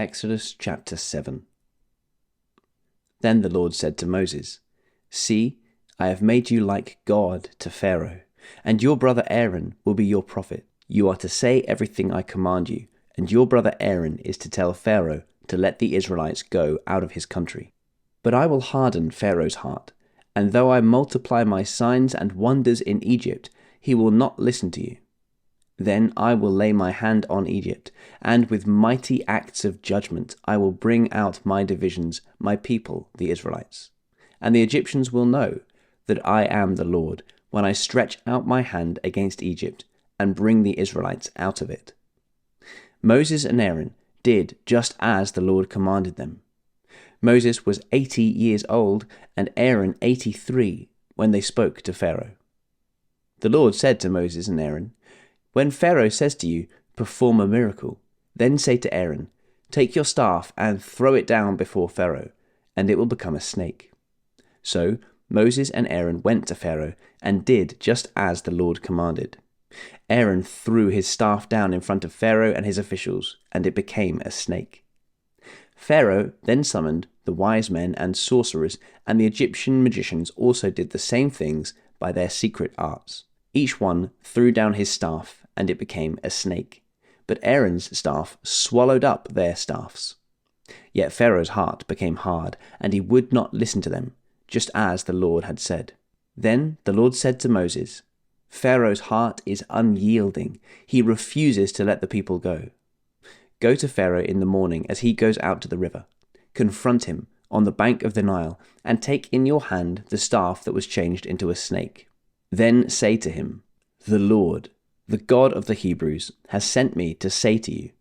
Exodus chapter 7. Then the Lord said to Moses, "See, I have made you like God to Pharaoh, and your brother Aaron will be your prophet. You are to say everything I command you, and your brother Aaron is to tell Pharaoh to let the Israelites go out of his country. But I will harden Pharaoh's heart, and though I multiply my signs and wonders in Egypt, he will not listen to you. Then I will lay my hand on Egypt, and with mighty acts of judgment I will bring out my divisions, my people, the Israelites. And the Egyptians will know that I am the Lord when I stretch out my hand against Egypt and bring the Israelites out of it." Moses and Aaron did just as the Lord commanded them. Moses was 80 years old and Aaron 83 when they spoke to Pharaoh. The Lord said to Moses and Aaron, "When Pharaoh says to you, 'Perform a miracle,' then say to Aaron, 'Take your staff and throw it down before Pharaoh, and it will become a snake.'" So Moses and Aaron went to Pharaoh and did just as the Lord commanded. Aaron threw his staff down in front of Pharaoh and his officials, and it became a snake. Pharaoh then summoned the wise men and sorcerers, and the Egyptian magicians also did the same things by their secret arts. Each one threw down his staff, and it became a snake. But Aaron's staff swallowed up their staffs. Yet Pharaoh's heart became hard, and he would not listen to them, just as the Lord had said. Then the Lord said to Moses, "Pharaoh's heart is unyielding. He refuses to let the people go. Go to Pharaoh in the morning as he goes out to the river. Confront him on the bank of the Nile, and take in your hand the staff that was changed into a snake. Then say to him, 'The Lord, the God of the Hebrews, has sent me to say to you,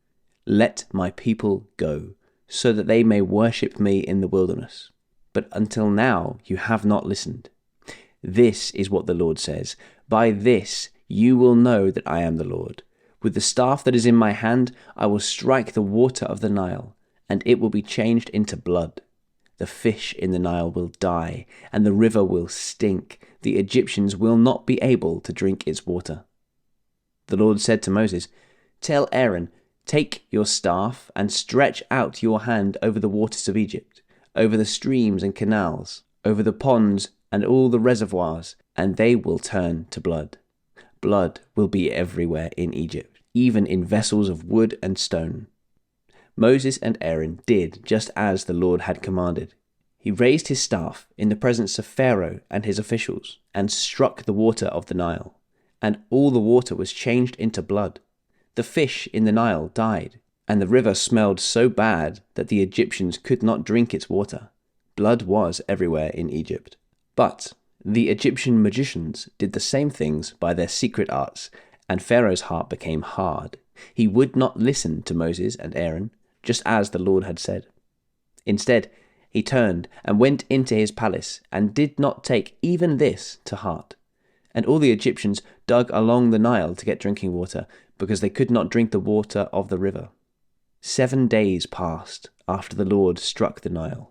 let my people go, so that they may worship me in the wilderness. But until now you have not listened. This is what the Lord says, by this you will know that I am the Lord. With the staff that is in my hand, I will strike the water of the Nile, and it will be changed into blood. The fish in the Nile will die, and the river will stink. The Egyptians will not be able to drink its water." The Lord said to Moses, "Tell Aaron, take your staff and stretch out your hand over the waters of Egypt, over the streams and canals, over the ponds and all the reservoirs, and they will turn to blood. Blood will be everywhere in Egypt, even in vessels of wood and stone." Moses and Aaron did just as the Lord had commanded. He raised his staff in the presence of Pharaoh and his officials, and struck the water of the Nile, and all the water was changed into blood. The fish in the Nile died, and the river smelled so bad that the Egyptians could not drink its water. Blood was everywhere in Egypt. But the Egyptian magicians did the same things by their secret arts, and Pharaoh's heart became hard. He would not listen to Moses and Aaron, just as the Lord had said. Instead, he turned and went into his palace, and did not take even this to heart. And all the Egyptians dug along the Nile to get drinking water, because they could not drink the water of the river. 7 days passed after the Lord struck the Nile.